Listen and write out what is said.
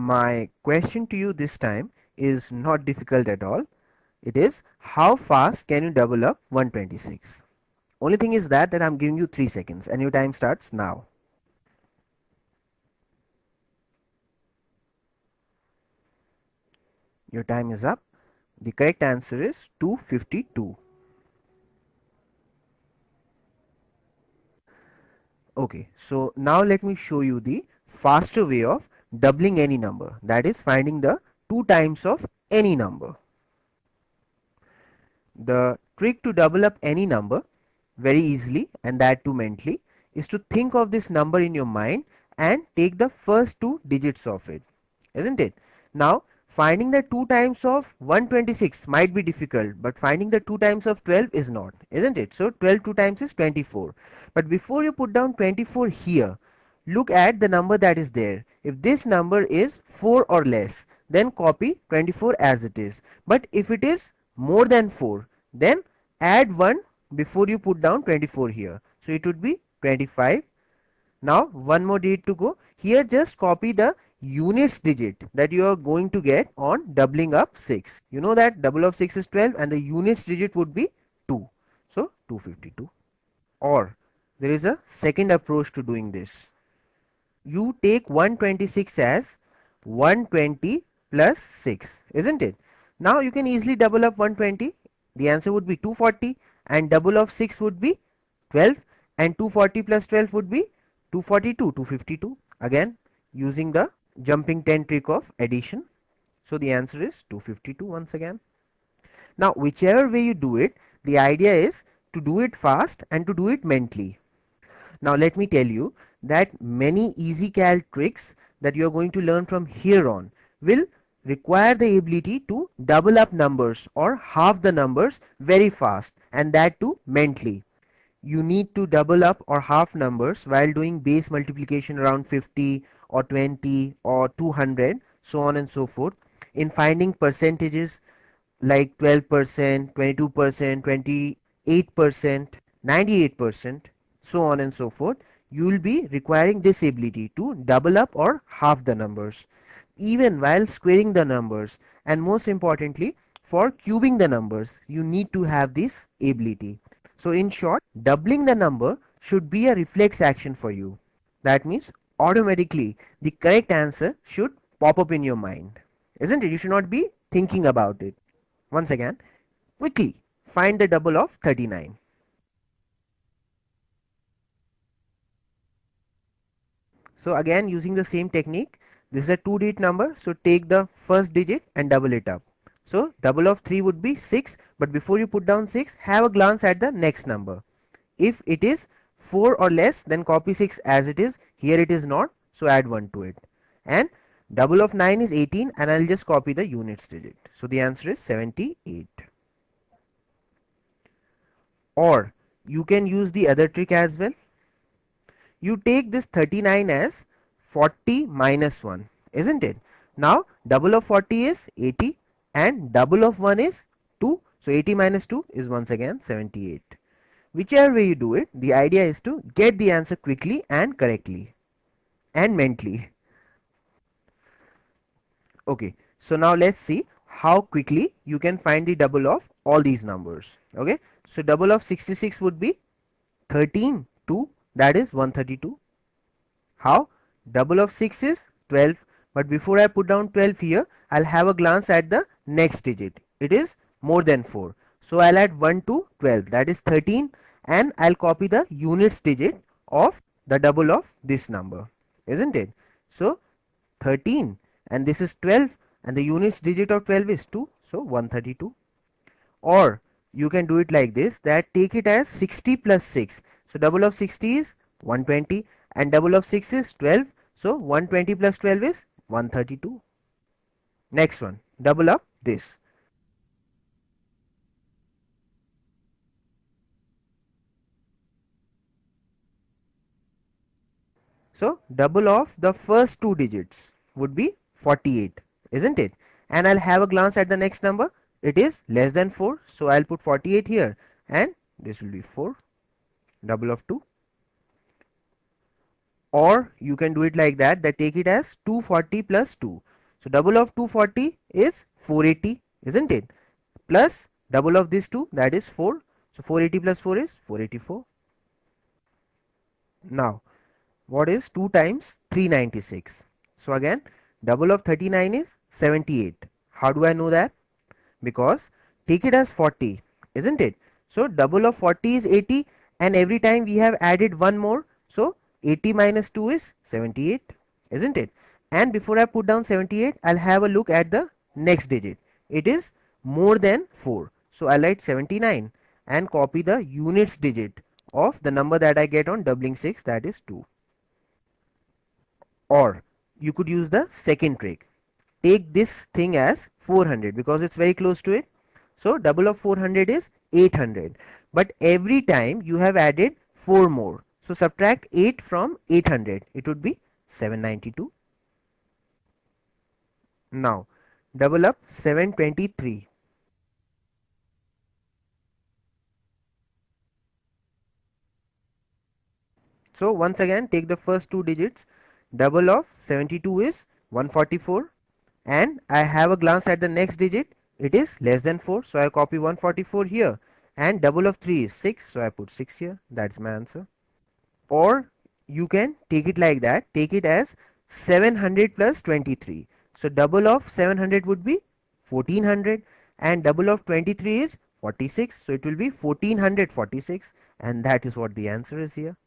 My question to you this time is not difficult at all. It is, how fast can you double up 126? Only thing is that I'm giving you 3 seconds and your time starts now. Your time is up. The correct answer is 252. Okay, so now let me show you the faster way of doubling any number, that is finding the 2 times of any number. The trick to double up any number very easily, and that too mentally, is to think of this number in your mind and take the first 2 digits of it, isn't it? Now finding the 2 times of 126 might be difficult, but finding the 2 times of 12 is not, isn't it? So 12 2 times is 24. But before you put down 24 here, look at the number that is there. If this number is 4 or less, then copy 24 as it is. But if it is more than 4, then add 1 before you put down 24 here. So it would be 25. Now one more digit to go. Here just copy the units digit that you are going to get on doubling up 6. You know that double of 6 is 12 and the units digit would be 2. So 252. Or there is a second approach to doing this. You take 126 as 120 plus 6, isn't it? Now you can easily double up 120. The answer would be 240, and double of 6 would be 12, and 240 plus 12 would be 242, 252. Again, using the jumping 10 trick of addition. So the answer is 252 once again. Now whichever way you do it, the idea is to do it fast and to do it mentally. Now let me tell you that many easy calc tricks that you are going to learn from here on will require the ability to double up numbers or half the numbers very fast, and that too mentally. You need to double up or half numbers while doing base multiplication around 50 or 20 or 200, so on and so forth. In finding percentages like 12%, 22%, 28%, 98%, so on and so forth, you will be requiring this ability to double up or half the numbers, even while squaring the numbers, and most importantly, for cubing the numbers, you need to have this ability. So in short, doubling the number should be a reflex action for you. That means automatically the correct answer should pop up in your mind, isn't it? You should not be thinking about it. Once again, quickly find the double of 39. So again, using the same technique, this is a 2-digit number, so take the first digit and double it up. So double of 3 would be 6, but before you put down 6, have a glance at the next number. If it is 4 or less, then copy 6 as it is. Here it is not, so add 1 to it. And double of 9 is 18, and I'll just copy the units digit. So the answer is 78. Or you can use the other trick as well. You take this 39 as 40 minus 1, isn't it? Now double of 40 is 80 and double of 1 is 2. So 80 minus 2 is once again 78. Whichever way you do it, the idea is to get the answer quickly and correctly and mentally. Okay, so now let's see how quickly you can find the double of all these numbers. Okay, so double of 66 would be 13 2, that is 132. How? Double of 6 is 12, but before I put down 12 here, I'll have a glance at the next digit. It is more than 4. So I'll add 1 to 12, that is 13, and I'll copy the units digit of the double of this number, isn't it? So 13, and this is 12, and the units digit of 12 is 2, so 132. Or you can do it like this, that take it as 60 plus 6. So double of 60 is 120, and double of 6 is 12, so 120 plus 12 is 132. Next one, double up this. So double of the first 2 digits would be 48, isn't it? And I'll have a glance at the next number. It is less than 4, so I'll put 48 here, and this will be 4. Double of 2. Or you can do it like that, take it as 240 plus 2. So double of 240 is 480, isn't it? Plus double of this 2, that is 4. So 480 plus 4 is 484. Now what is 2 times 396? So again, double of 39 is 78. How do I know that? Because take it as 40, isn't it? So double of 40 is 80, and every time we have added one more, so 80 minus 2 is 78, isn't it? And before I put down 78, I'll have a look at the next digit. It is more than 4, so I'll write 79 and copy the units digit of the number that I get on doubling 6, that is 2. Or you could use the second trick. Take this thing as 400 because it's very close to it. So double of 400 is 800. But every time you have added 4 more. So subtract 8 from 800. It would be 792. Now double up 723. So once again take the first two digits. Double of 72 is 144, and I have a glance at the next digit. It is less than 4, so I copy 144 here, and double of 3 is 6, so I put 6 here. That's my answer. Or you can take it like that, take it as 700 plus 23. So double of 700 would be 1400, and double of 23 is 46, so it will be 1446, and that is what the answer is here.